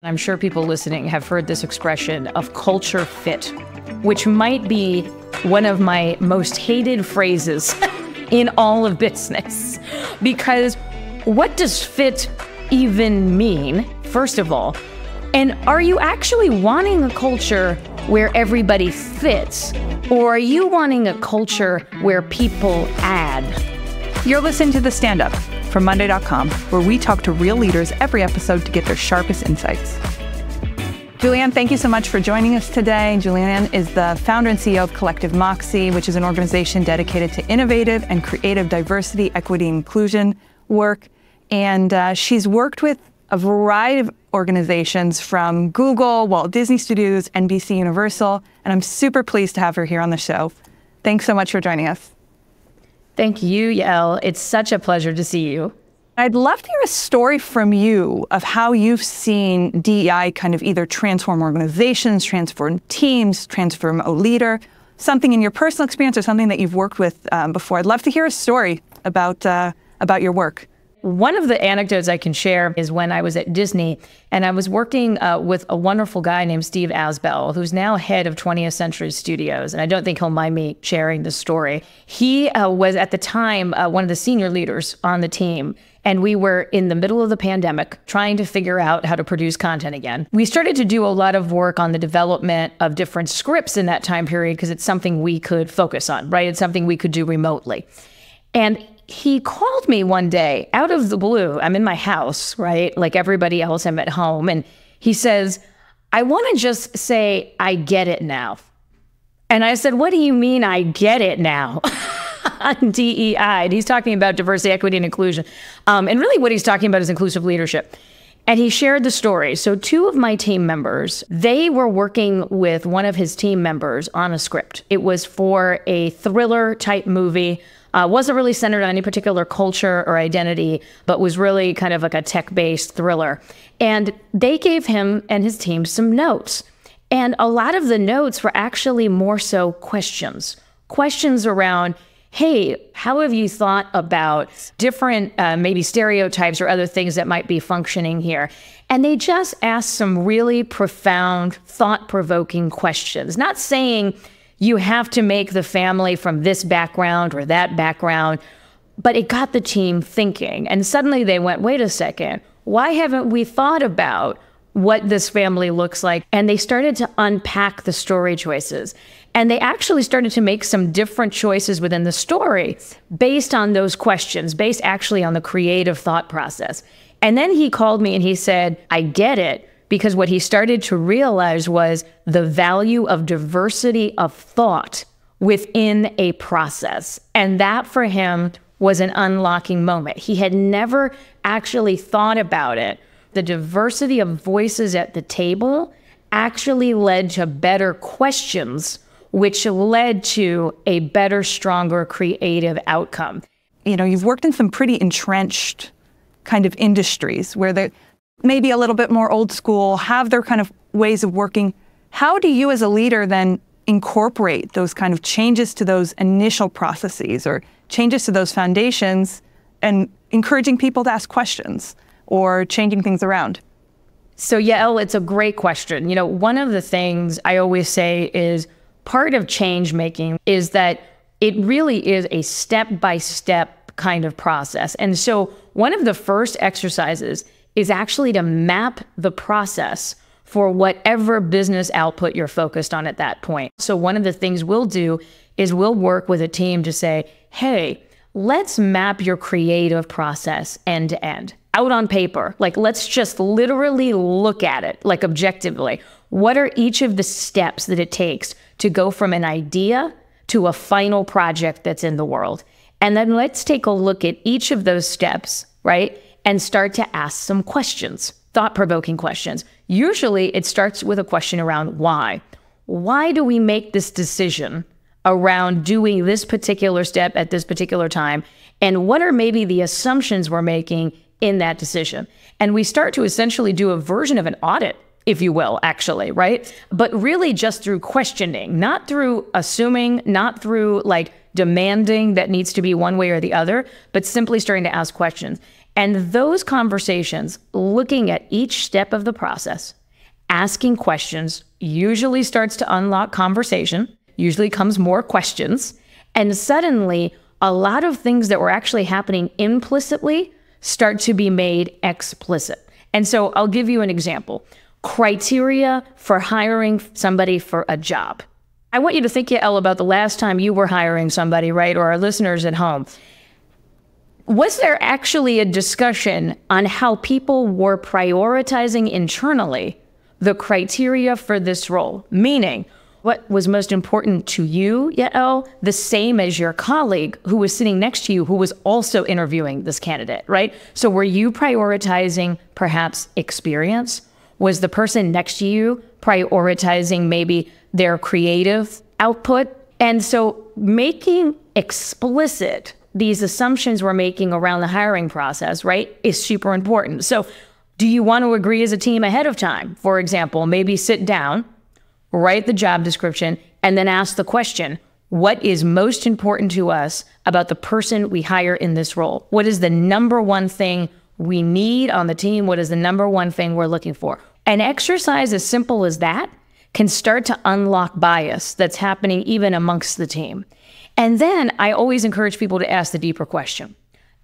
I'm sure people listening have heard this expression of culture fit, which might be one of my most hated phrases in all of business. Because what does fit even mean, first of all? And are you actually wanting a culture where everybody fits? Or are you wanting a culture where people add? You're listening to the Standup from monday.com, where we talk to real leaders every episode to get their sharpest insights. Julie Ann, thank you so much for joining us today. Julie Ann is the founder and CEO of Collective Moxie, which is an organization dedicated to innovative and creative diversity, equity, and inclusion work. And she's worked with a variety of organizations from Google, Walt Disney Studios, NBCUniversal, and I'm super pleased to have her here on the show. Thanks so much for joining us. Thank you, Yael. It's such a pleasure to see you. I'd love to hear a story from you of how you've seen DEI kind of either transform organizations, transform teams, transform a leader, something in your personal experience or something that you've worked with before. I'd love to hear a story about your work. One of the anecdotes I can share is when I was at Disney and I was working with a wonderful guy named Steve Asbell, who's now head of 20th Century Studios. And I don't think he'll mind me sharing this story. He was at the time one of the senior leaders on the team. And we were in the middle of the pandemic trying to figure out how to produce content again. We started to do a lot of work on the development of different scripts in that time period because it's something we could focus on, right? It's something we could do remotely. And he called me one day out of the blue. I'm in my house, right? Like everybody else, I'm at home. And he says, I want to just say, I get it now. And I said, what do you mean I get it now? On DEI. And he's talking about diversity, equity, and inclusion. And really what he's talking about is inclusive leadership. And he shared the story. So two of my team members, they were working with one of his team members on a script. It was for a thriller type movie. Wasn't really centered on any particular culture or identity, but was really kind of like a tech-based thriller. And they gave him and his team some notes. And a lot of the notes were actually more so questions. Questions around, hey, how have you thought about different maybe stereotypes or other things that might be functioning here? And they just asked some really profound, thought-provoking questions. Not saying you have to make the family from this background or that background, but it got the team thinking. And suddenly they went, wait a second, why haven't we thought about what this family looks like? And they started to unpack the story choices. And they actually started to make some different choices within the story based on those questions, based actually on the creative thought process. And then he called me and he said, I get it. Because what he started to realize was the value of diversity of thought within a process. And that for him was an unlocking moment. He had never actually thought about it. The diversity of voices at the table actually led to better questions, which led to a better, stronger, creative outcome. You know, you've worked in some pretty entrenched kind of industries where they're maybe a little bit more old school, have their kind of ways of working. How do you as a leader then incorporate those kind of changes to those initial processes or changes to those foundations and encouraging people to ask questions or changing things around? So Yael, it's a great question. You know, one of the things I always say is part of change making is that it really is a step-by-step kind of process. And so one of the first exercises is actually to map the process for whatever business output you're focused on at that point. So one of the things we'll do is we'll work with a team to say, hey, let's map your creative process end to end, out on paper. Like, let's just literally look at it, like objectively. What are each of the steps that it takes to go from an idea to a final project that's in the world? And then let's take a look at each of those steps, right? And start to ask some questions, thought-provoking questions. Usually it starts with a question around why. Why do we make this decision around doing this particular step at this particular time? And what are maybe the assumptions we're making in that decision? And we start to essentially do a version of an audit, if you will, actually, right? But really just through questioning, not through assuming, not through like demanding that needs to be one way or the other, but simply starting to ask questions. And those conversations, looking at each step of the process, asking questions, usually starts to unlock conversation, usually comes more questions, and suddenly a lot of things that were actually happening implicitly start to be made explicit. And so I'll give you an example. Criteria for hiring somebody for a job. I want you to think, Yael, about the last time you were hiring somebody, right? Or our listeners at home. Was there actually a discussion on how people were prioritizing internally the criteria for this role? Meaning, what was most important to you, Yael, the same as your colleague who was sitting next to you who was also interviewing this candidate, right? So were you prioritizing perhaps experience? Was the person next to you prioritizing maybe their creative output? And so making explicit these assumptions we're making around the hiring process, right, is super important. So do you want to agree as a team ahead of time? For example, maybe sit down, write the job description, and then ask the question, what is most important to us about the person we hire in this role? What is the number one thing we need on the team? What is the number one thing we're looking for? An exercise as simple as that can start to unlock bias that's happening even amongst the team. And then I always encourage people to ask the deeper question.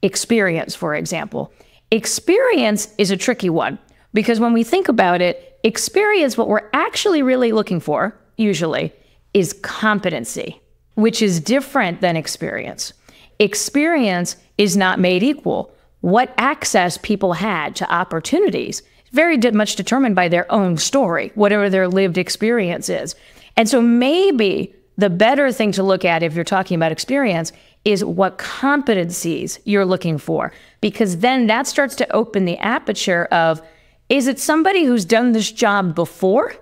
Experience, for example. Experience is a tricky one because when we think about it, experience, what we're actually really looking for, usually, is competency, which is different than experience. Experience is not made equal. What access people had to opportunities very much determined by their own story, whatever their lived experience is. And so maybe the better thing to look at if you're talking about experience is what competencies you're looking for, because then that starts to open the aperture of, is it somebody who's done this job before?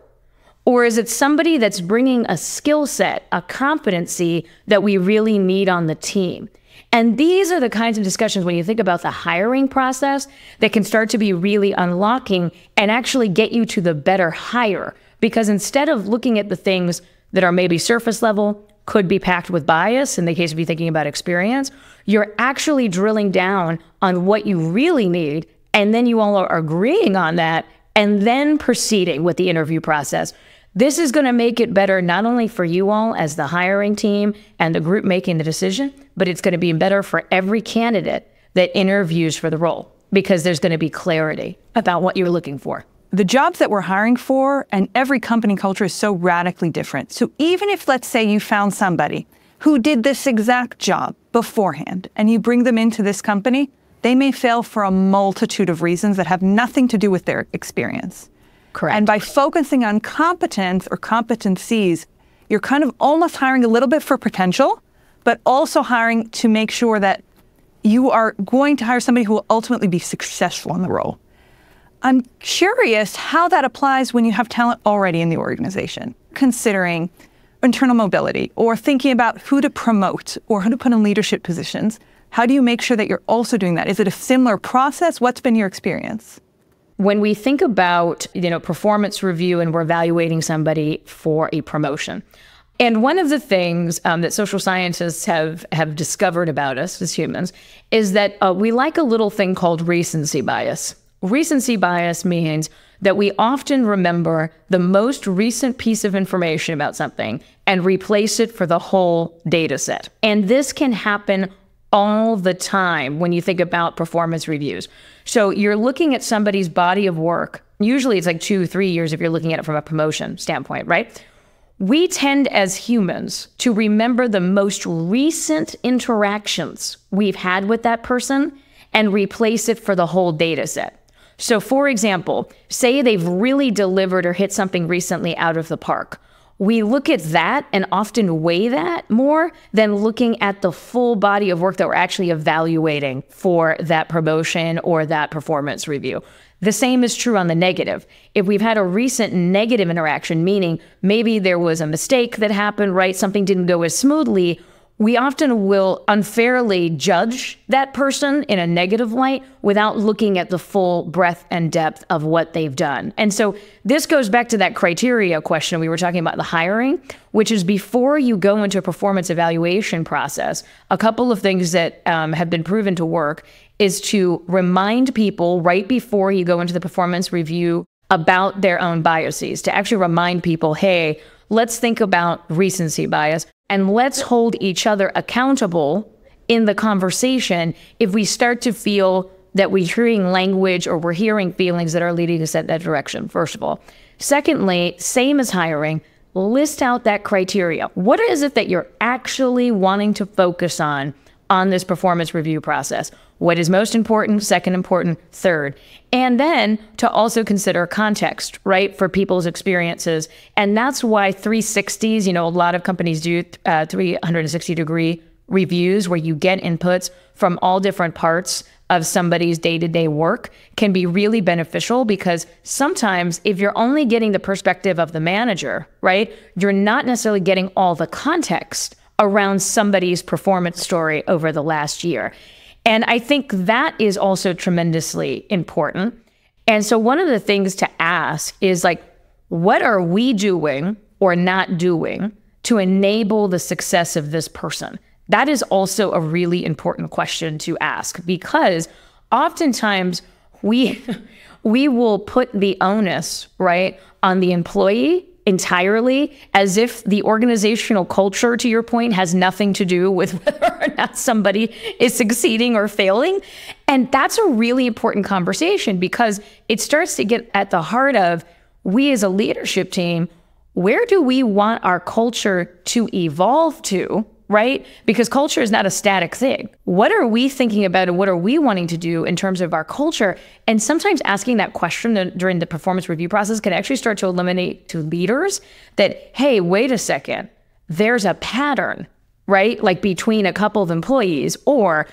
Or is it somebody that's bringing a skill set, a competency that we really need on the team? And these are the kinds of discussions when you think about the hiring process that can start to be really unlocking and actually get you to the better hire. Because instead of looking at the things that are maybe surface level, could be packed with bias in the case of you thinking about experience, you're actually drilling down on what you really need, and then you all are agreeing on that, and then proceeding with the interview process. This is going to make it better not only for you all as the hiring team and the group making the decision, but it's going to be better for every candidate that interviews for the role because there's going to be clarity about what you're looking for. The jobs that we're hiring for and every company culture is so radically different. So even if, let's say, you found somebody who did this exact job beforehand and you bring them into this company, they may fail for a multitude of reasons that have nothing to do with their experience. Correct. And by focusing on competence or competencies, you're kind of almost hiring a little bit for potential, but also hiring to make sure that you are going to hire somebody who will ultimately be successful in the role. I'm curious how that applies when you have talent already in the organization, considering internal mobility or thinking about who to promote or who to put in leadership positions. How do you make sure that you're also doing that? Is it a similar process? What's been your experience? When we think about, performance review and we're evaluating somebody for a promotion, and one of the things that social scientists have discovered about us as humans is that we like a little thing called recency bias. Recency bias means that we often remember the most recent piece of information about something and replace it for the whole data set. And this can happen all the time when you think about performance reviews. So you're looking at somebody's body of work. Usually it's like 2-3 years if you're looking at it from a promotion standpoint, right? We tend as humans to remember the most recent interactions we've had with that person and replace it for the whole data set. So for example, say they've really delivered or hit something recently out of the park. We look at that and often weigh that more than looking at the full body of work that we're actually evaluating for that promotion or that performance review. The same is true on the negative. If we've had a recent negative interaction, meaning maybe there was a mistake that happened, right? Something didn't go as smoothly, we often will unfairly judge that person in a negative light without looking at the full breadth and depth of what they've done. And so this goes back to that criteria question we were talking about, the hiring, which is before you go into a performance evaluation process, a couple of things that have been proven to work is to remind people right before you go into the performance review about their own biases, to actually remind people, hey, let's think about recency bias and let's hold each other accountable in the conversation if we start to feel that we're hearing language or we're hearing feelings that are leading us in that direction, first of all. Secondly, same as hiring, list out that criteria. What is it that you're actually wanting to focus on this performance review process? What is most important, second important, third? And then to also consider context, right, for people's experiences. And that's why 360s, a lot of companies do 360-degree reviews where you get inputs from all different parts of somebody's day-to-day work can be really beneficial, because sometimes if you're only getting the perspective of the manager, right, you're not necessarily getting all the context around somebody's performance story over the last year. And I think that is also tremendously important. And so one of the things to ask is like, what are we doing or not doing to enable the success of this person? That is also a really important question to ask, because oftentimes we will put the onus, right, on the employee entirely, as if the organizational culture, to your point, has nothing to do with whether or not somebody is succeeding or failing. And that's a really important conversation, because it starts to get at the heart of, we as a leadership team, where do we want our culture to evolve to? Right? Because culture is not a static thing. What are we thinking about and what are we wanting to do in terms of our culture? And sometimes asking that question during the performance review process can actually start to illuminate to leaders that, hey, wait a second, there's a pattern, right? Like between a couple of employees, or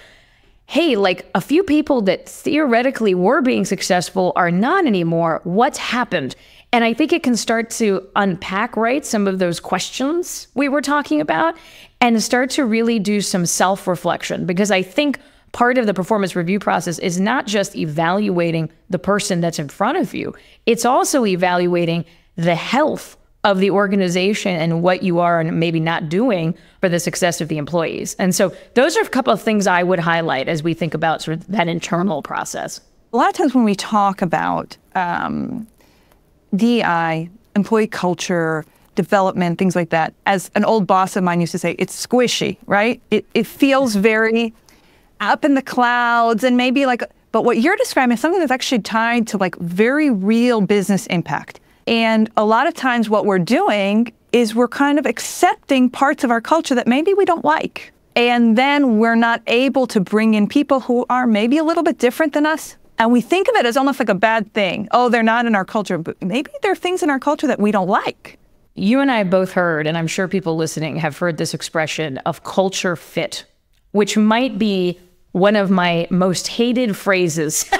hey, like a few people that theoretically were being successful are not anymore. What's happened? And I think it can start to unpack, right, some of those questions we were talking about, and start to really do some self-reflection. Because I think part of the performance review process is not just evaluating the person that's in front of you, it's also evaluating the health of the organization and what you are and maybe not doing for the success of the employees. And so those are a couple of things I would highlight as we think about sort of that internal process. A lot of times when we talk about DEI, employee culture, development, things like that, as an old boss of mine used to say, it's squishy, right? It feels very up in the clouds and maybe like, but what you're describing is something that's actually tied to like very real business impact. And a lot of times what we're doing is we're kind of accepting parts of our culture that maybe we don't like. And then we're not able to bring in people who are maybe a little bit different than us. And we think of it as almost like a bad thing. Oh, they're not in our culture, but maybe there are things in our culture that we don't like. You and I both heard, and I'm sure people listening have heard this expression of culture fit, which might be one of my most hated phrases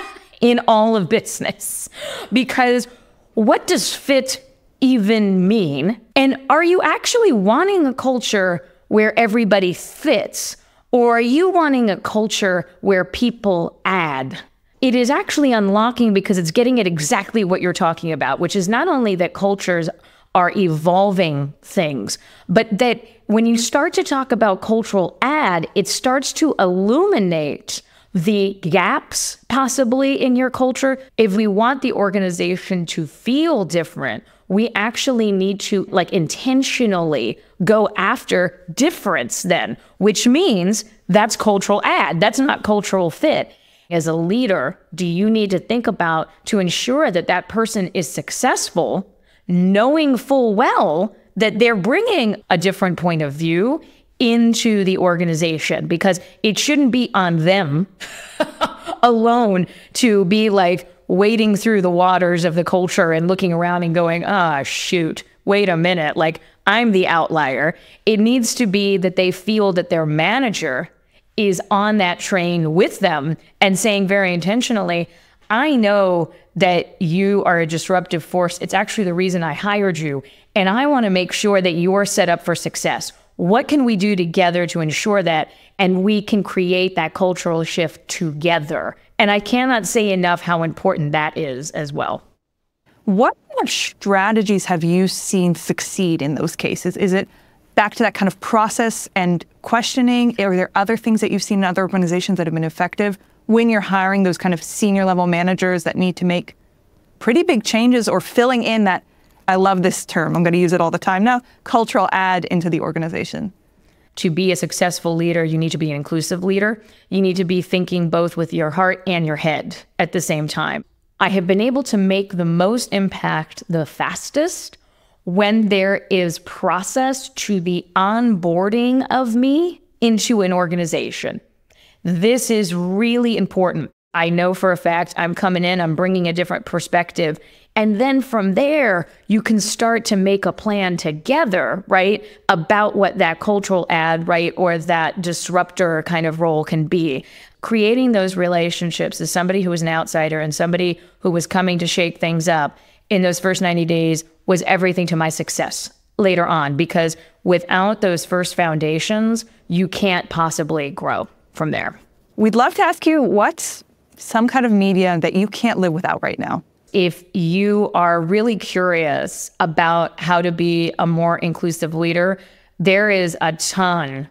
in all of business. Because what does fit even mean? And are you actually wanting a culture where everybody fits? Or are you wanting a culture where people add? It is actually unlocking, because it's getting at exactly what you're talking about, which is not only that cultures are evolving things, but that when you start to talk about cultural add, it starts to illuminate the gaps possibly in your culture. If we want the organization to feel different, we actually need to like intentionally go after difference then, which means that's cultural add. That's not cultural fit. As a leader, do you need to think about to ensure that that person is successful, knowing full well that they're bringing a different point of view into the organization, because it shouldn't be on them alone to be like wading through the waters of the culture and looking around and going, shoot, wait a minute, like I'm the outlier. It needs to be that they feel that their manager is on that train with them and saying very intentionally, I know that you are a disruptive force. It's actually the reason I hired you. And I want to make sure that you're set up for success. What can we do together to ensure that? And we can create that cultural shift together. And I cannot say enough how important that is as well. What kind of strategies have you seen succeed in those cases? Is it back to that kind of process and questioning? Are there other things that you've seen in other organizations that have been effective? when you're hiring those kind of senior level managers that need to make pretty big changes or filling in that, I love this term, I'm going to use it all the time now, cultural add into the organization? To be a successful leader, you need to be an inclusive leader. You need to be thinking both with your heart and your head at the same time. I have been able to make the most impact the fastest when there is process to the onboarding of me into an organization. This is really important. I know for a fact I'm coming in, I'm bringing a different perspective. And then from there, you can start to make a plan together, right, about what that cultural add, right, or that disruptor kind of role can be. Creating those relationships as somebody who was an outsider and somebody who was coming to shake things up in those first 90 days was everything to my success later on, because without those first foundations, you can't possibly grow from there. We'd love to ask you what's some kind of media that you can't live without right now. If you are really curious about how to be a more inclusive leader, there is a ton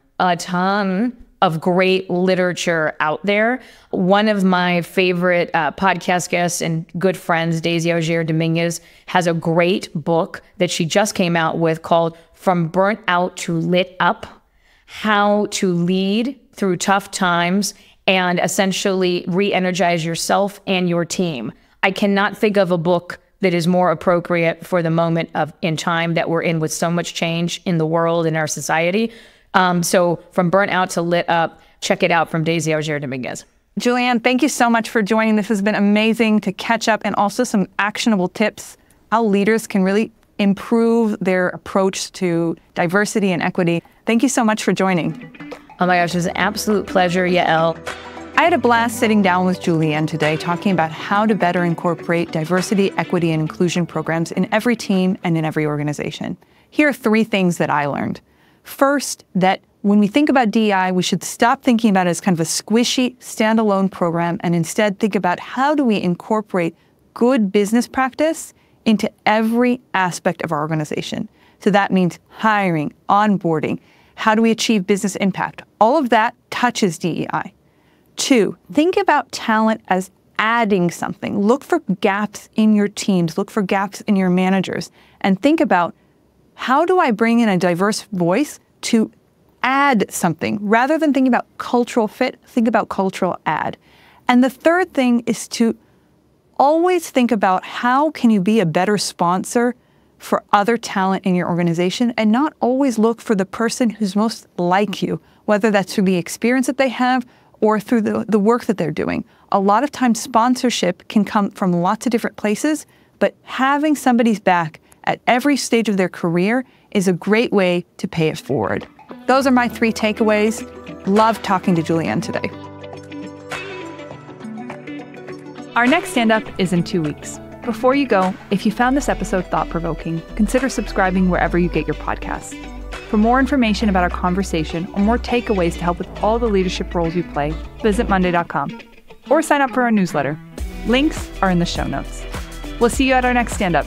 of great literature out there. One of my favorite podcast guests and good friends, Daisy Auger-Dominguez, has a great book that she just came out with called From Burnt Out to Lit Up: How to Lead Through Tough Times and essentially re-energize yourself and your team. I cannot think of a book that is more appropriate for the moment in time that we're in with so much change in the world and our society. So From Burnt Out to Lit Up, check it out, from Daisy Auger-Dominguez. Julie Ann, thank you so much for joining. This has been amazing to catch up, and also some actionable tips how leaders can really improve their approach to diversity and equity. Thank you so much for joining. Oh my gosh, it was an absolute pleasure, Yael. I had a blast sitting down with Julie Ann today talking about how to better incorporate diversity, equity, and inclusion programs in every team and in every organization. Here are 3 things that I learned. First, that when we think about DEI, we should stop thinking about it as kind of a squishy, standalone program and instead think about how do we incorporate good business practice into every aspect of our organization. So that means hiring, onboarding, how do we achieve business impact? All of that touches DEI. 2, think about talent as adding something. Look for gaps in your teams, look for gaps in your managers, and think about how do I bring in a diverse voice to add something? Rather than thinking about cultural fit, think about cultural add. And the third thing is to always think about how can you be a better sponsor for other talent in your organization, and not always look for the person who's most like you, whether that's through the experience that they have or through the work that they're doing. A lot of times sponsorship can come from lots of different places, but having somebody's back at every stage of their career is a great way to pay it forward. Those are my 3 takeaways. Love talking to Julie Ann today. Our next stand-up is in 2 weeks. Before you go, if you found this episode thought-provoking, consider subscribing wherever you get your podcasts. For more information about our conversation or more takeaways to help with all the leadership roles you play, visit monday.com or sign up for our newsletter. Links are in the show notes. We'll see you at our next stand-up.